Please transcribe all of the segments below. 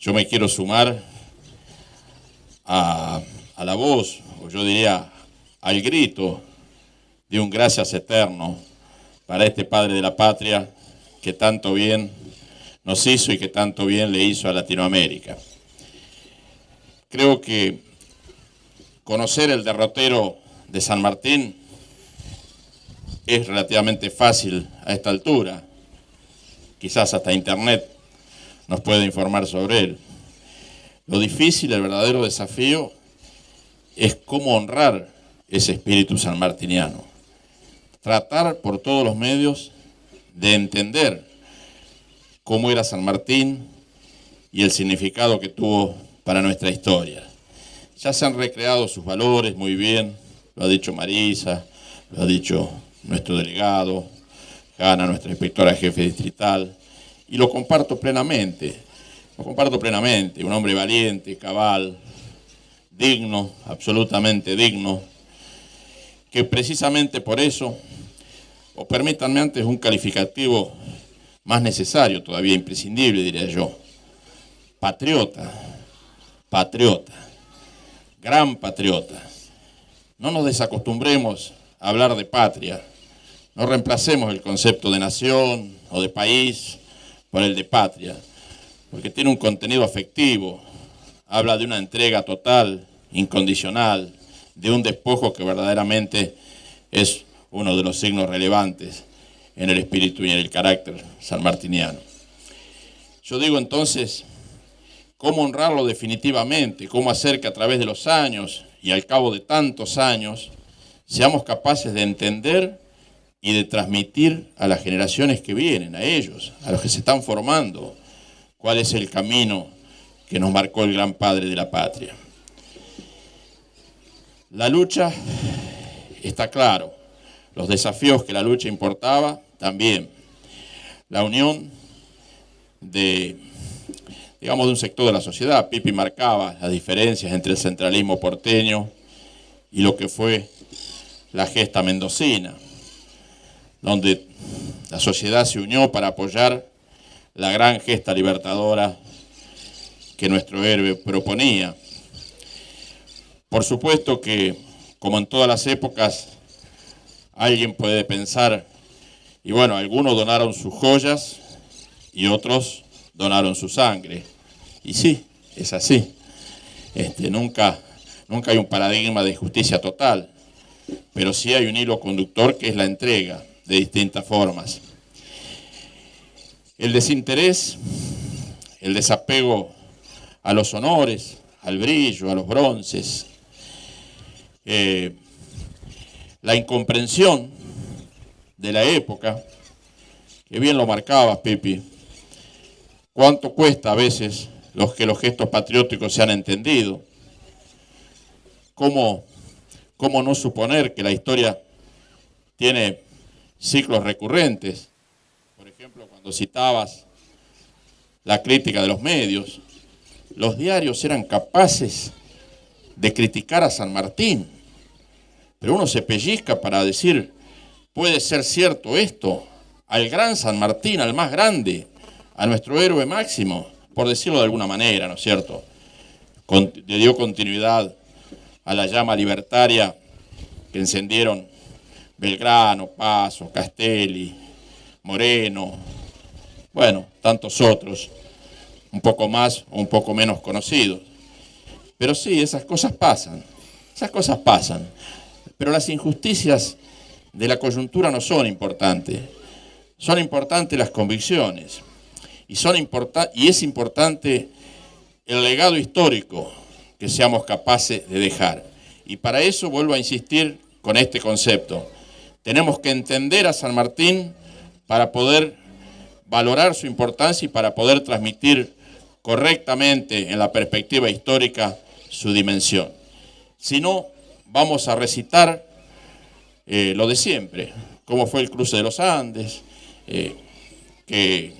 Yo me quiero sumar a la voz, o yo diría al grito de un gracias eterno para este padre de la patria que tanto bien nos hizo y que tanto bien le hizo a Latinoamérica. Creo que conocer el derrotero de San Martín es relativamente fácil a esta altura. Quizás hasta Internet nos puede informar sobre él. Lo difícil, el verdadero desafío, es cómo honrar ese espíritu sanmartiniano. Tratar por todos los medios de entender cómo era San Martín y el significado que tuvo para nuestra historia. Ya se han recreado sus valores muy bien, lo ha dicho Marisa, lo ha dicho nuestro delegado, Hanna, nuestra inspectora jefe distrital, y lo comparto plenamente. Un hombre valiente, cabal, digno, absolutamente digno, que precisamente por eso, o permítanme antes un calificativo más necesario, todavía imprescindible, diría yo, patriota, gran patriota. No nos desacostumbremos a hablar de patria, no reemplacemos el concepto de nación o de país por el de patria, porque tiene un contenido afectivo, habla de una entrega total, incondicional, de un despojo que verdaderamente es uno de los signos relevantes en el espíritu y en el carácter sanmartiniano. Yo digo entonces, ¿cómo honrarlo definitivamente? ¿Cómo hacer que a través de los años y al cabo de tantos años seamos capaces de entender y de transmitir a las generaciones que vienen, a ellos, a los que se están formando, cuál es el camino que nos marcó el gran padre de la patria? La lucha está claro, los desafíos que la lucha importaba también. La unión de un sector de la sociedad. Pipi marcaba las diferencias entre el centralismo porteño y lo que fue la gesta mendocina, donde la sociedad se unió para apoyar la gran gesta libertadora que nuestro héroe proponía. Por supuesto que, como en todas las épocas, alguien puede pensar, y bueno, algunos donaron sus joyas y otros donaron su sangre. Y sí, es así. Nunca hay un paradigma de justicia total, pero sí hay un hilo conductor que es la entrega de distintas formas. El desinterés, el desapego a los honores, al brillo, a los bronces, la incomprensión de la época, que bien lo marcabas, Pipi. ¿Cuánto cuesta a veces que los gestos patrióticos sean entendidos? ¿Cómo no suponer que la historia tiene ciclos recurrentes? Por ejemplo, cuando citabas la crítica de los medios, los diarios eran capaces de criticar a San Martín, pero uno se pellizca para decir, puede ser cierto esto, al gran San Martín, al más grande, a nuestro héroe máximo, por decirlo de alguna manera, ¿no es cierto? Le dio continuidad a la llama libertaria que encendieron Belgrano, Paso, Castelli, Moreno, bueno, tantos otros, un poco más o un poco menos conocidos. Pero sí, esas cosas pasan. Pero las injusticias de la coyuntura no son importantes. Son importantes las convicciones. Y es importante el legado histórico que seamos capaces de dejar. Y para eso vuelvo a insistir con este concepto. Tenemos que entender a San Martín para poder valorar su importancia y para poder transmitir correctamente en la perspectiva histórica su dimensión. Si no, vamos a recitar lo de siempre, cómo fue el cruce de los Andes, que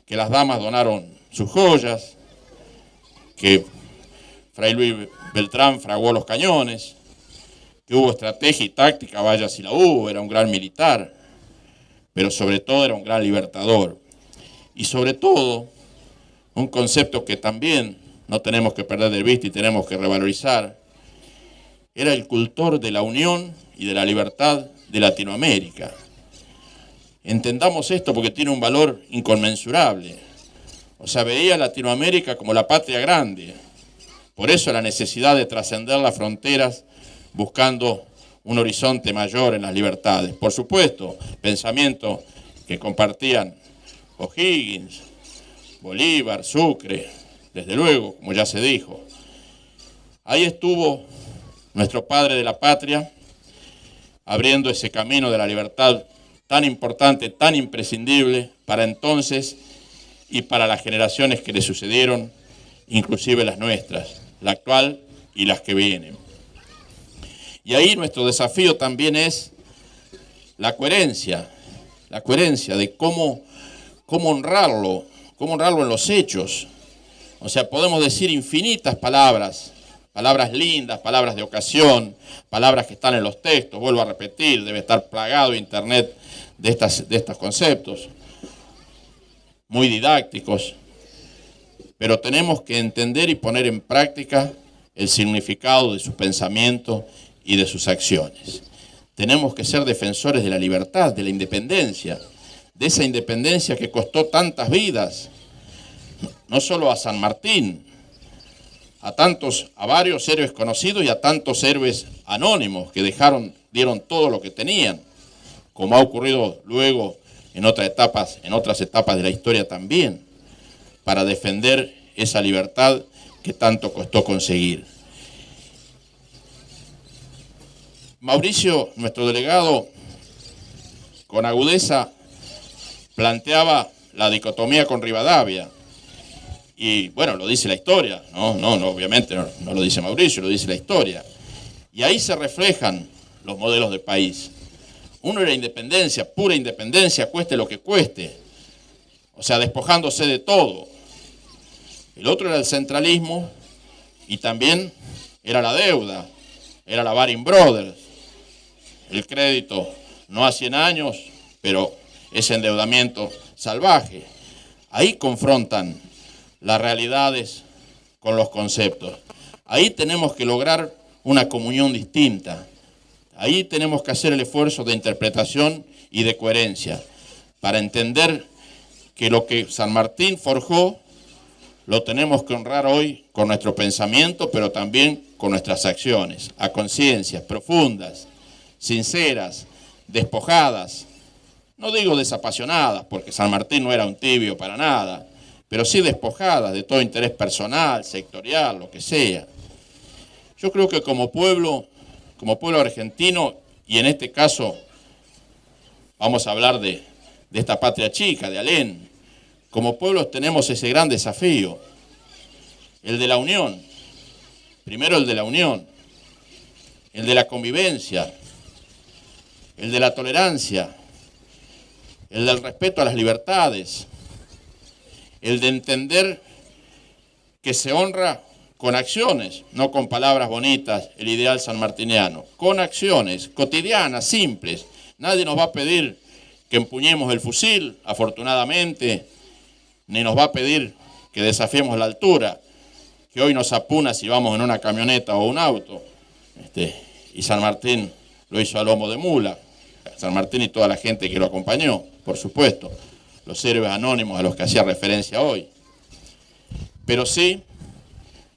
las damas donaron sus joyas, que Fray Luis Beltrán fraguó los cañones, que hubo estrategia y táctica, vaya si la hubo, era un gran militar, pero sobre todo era un gran libertador. Y sobre todo, un concepto que también no tenemos que perder de vista y tenemos que revalorizar. Era el cultor de la unión y de la libertad de Latinoamérica. Entendamos esto porque tiene un valor inconmensurable. O sea, veía a Latinoamérica como la patria grande. Por eso la necesidad de trascender las fronteras buscando un horizonte mayor en las libertades. Por supuesto, pensamiento que compartían O'Higgins, Bolívar, Sucre, desde luego, como ya se dijo. Ahí estuvo nuestro padre de la patria, abriendo ese camino de la libertad tan importante, tan imprescindible para entonces y para las generaciones que le sucedieron, inclusive las nuestras, la actual y las que vienen. Y ahí nuestro desafío también es la coherencia de cómo honrarlo en los hechos. O sea, podemos decir infinitas palabras lindas, palabras de ocasión, palabras que están en los textos, vuelvo a repetir, debe estar plagado internet de estos conceptos, muy didácticos, pero tenemos que entender y poner en práctica el significado de sus pensamientos y de sus acciones. Tenemos que ser defensores de la libertad, de la independencia, de esa independencia que costó tantas vidas, no solo a San Martín, a varios héroes conocidos y a tantos héroes anónimos que dieron todo lo que tenían, como ha ocurrido luego en otras etapas de la historia también, para defender esa libertad que tanto costó conseguir. Mauricio, nuestro delegado, con agudeza planteaba la dicotomía con Rivadavia. Y bueno, lo dice la historia, no, obviamente no lo dice Mauricio, lo dice la historia. Y ahí se reflejan los modelos de país. Uno era independencia, pura independencia, cueste lo que cueste. O sea, despojándose de todo. El otro era el centralismo y también era la deuda, era la Baring Brothers. El crédito, no a 100 años, pero ese endeudamiento salvaje. Ahí confrontan las realidades con los conceptos. Ahí tenemos que lograr una comunión distinta. Ahí tenemos que hacer el esfuerzo de interpretación y de coherencia para entender que lo que San Martín forjó lo tenemos que honrar hoy con nuestro pensamiento, pero también con nuestras acciones, a conciencias profundas, sinceras, despojadas. No digo desapasionadas, porque San Martín no era un tibio para nada, pero sí despojadas de todo interés personal, sectorial, lo que sea. Yo creo que como pueblo argentino, y en este caso vamos a hablar de esta patria chica, de Alén, como pueblos tenemos ese gran desafío, el de la unión. Primero el de la unión, el de la convivencia, el de la tolerancia, el del respeto a las libertades, el de entender que se honra con acciones, no con palabras bonitas, el ideal sanmartiniano, con acciones cotidianas, simples. Nadie nos va a pedir que empuñemos el fusil, afortunadamente, ni nos va a pedir que desafiemos la altura, que hoy nos apuna si vamos en una camioneta o un auto. Y San Martín lo hizo a lomo de mula, San Martín y toda la gente que lo acompañó, por supuesto, los héroes anónimos a los que hacía referencia hoy. Pero sí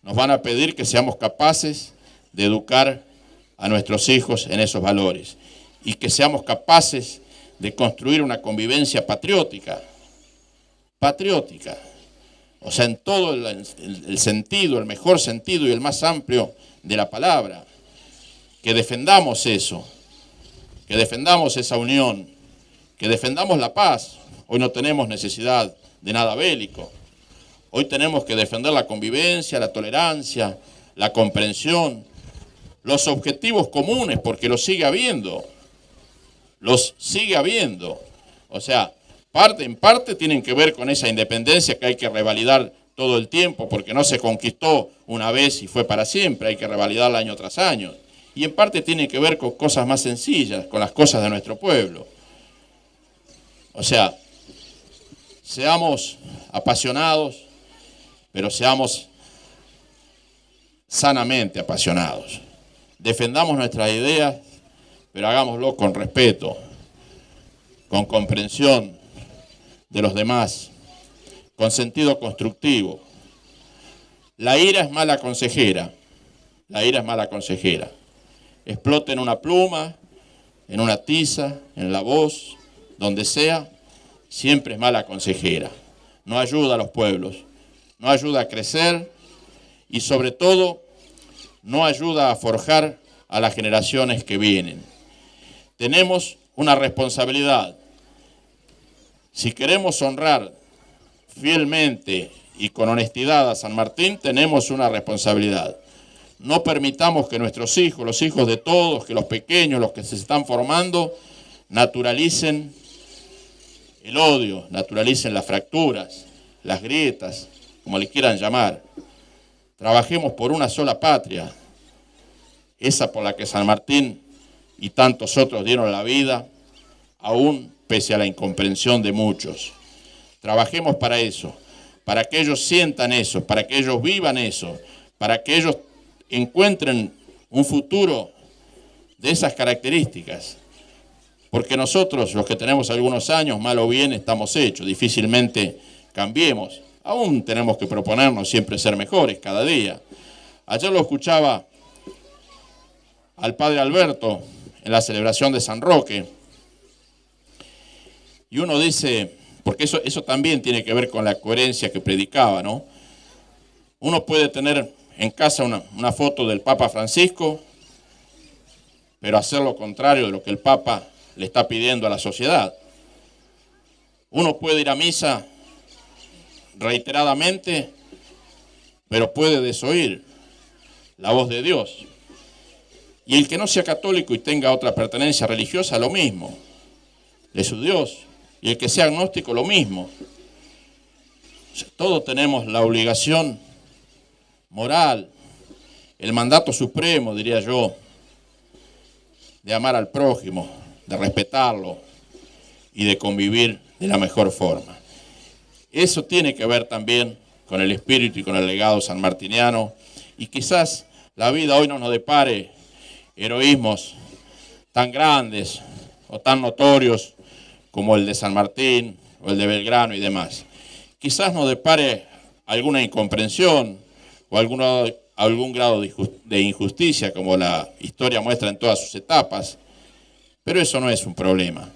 nos van a pedir que seamos capaces de educar a nuestros hijos en esos valores y que seamos capaces de construir una convivencia patriótica, o sea, en todo el sentido, el mejor sentido y el más amplio de la palabra, que defendamos eso, que defendamos esa unión, que defendamos la paz. Hoy no tenemos necesidad de nada bélico. Hoy tenemos que defender la convivencia, la tolerancia, la comprensión, los objetivos comunes, porque los sigue habiendo. O sea, en parte tienen que ver con esa independencia que hay que revalidar todo el tiempo, porque no se conquistó una vez y fue para siempre, hay que revalidarla año tras año. Y en parte tiene que ver con cosas más sencillas, con las cosas de nuestro pueblo. O sea, seamos apasionados pero seamos sanamente apasionados. Defendamos nuestras ideas, pero hagámoslo con respeto, con comprensión de los demás, con sentido constructivo. La ira es mala consejera. La ira es mala consejera. Explote en una pluma, en una tiza, en la voz, donde sea, siempre es mala consejera. No ayuda a los pueblos, no ayuda a crecer y sobre todo no ayuda a forjar a las generaciones que vienen. Tenemos una responsabilidad. Si queremos honrar fielmente y con honestidad a San Martín, tenemos una responsabilidad. No permitamos que nuestros hijos, los hijos de todos, que los pequeños, los que se están formando, naturalicen el odio, naturalicen las fracturas, las grietas, como le quieran llamar. Trabajemos por una sola patria, esa por la que San Martín y tantos otros dieron la vida, aún pese a la incomprensión de muchos. Trabajemos para eso, para que ellos sientan eso, para que ellos vivan eso, para que ellos encuentren un futuro de esas características. Porque nosotros, los que tenemos algunos años, mal o bien, estamos hechos, difícilmente cambiemos. Aún tenemos que proponernos siempre ser mejores cada día. Ayer lo escuchaba al padre Alberto en la celebración de San Roque. Y uno dice, porque eso también tiene que ver con la coherencia que predicaba, ¿no? Uno puede tener en casa una foto del Papa Francisco, pero hacer lo contrario de lo que el Papa le está pidiendo a la sociedad. Uno puede ir a misa reiteradamente, pero puede desoír la voz de Dios. Y el que no sea católico y tenga otra pertenencia religiosa, lo mismo, de su Dios. Y el que sea agnóstico, lo mismo. O sea, todos tenemos la obligación moral, el mandato supremo, diría yo, de amar al prójimo, de respetarlo y de convivir de la mejor forma. Eso tiene que ver también con el espíritu y con el legado sanmartiniano, y quizás la vida hoy no nos depare heroísmos tan grandes o tan notorios como el de San Martín o el de Belgrano y demás. Quizás nos depare alguna incomprensión o algún grado de injusticia, como la historia muestra en todas sus etapas, pero eso no es un problema.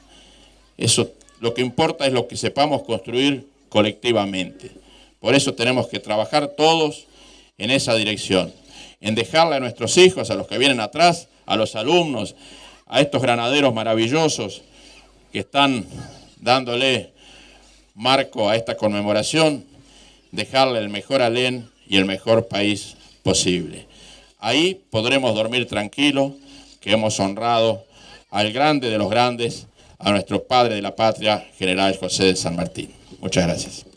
Eso, lo que importa es lo que sepamos construir colectivamente. Por eso tenemos que trabajar todos en esa dirección, en dejarle a nuestros hijos, a los que vienen atrás, a los alumnos, a estos granaderos maravillosos que están dándole marco a esta conmemoración, dejarle el mejor Alén y el mejor país posible. Ahí podremos dormir tranquilos, que hemos honrado al grande de los grandes, a nuestro padre de la patria, general José de San Martín. Muchas gracias.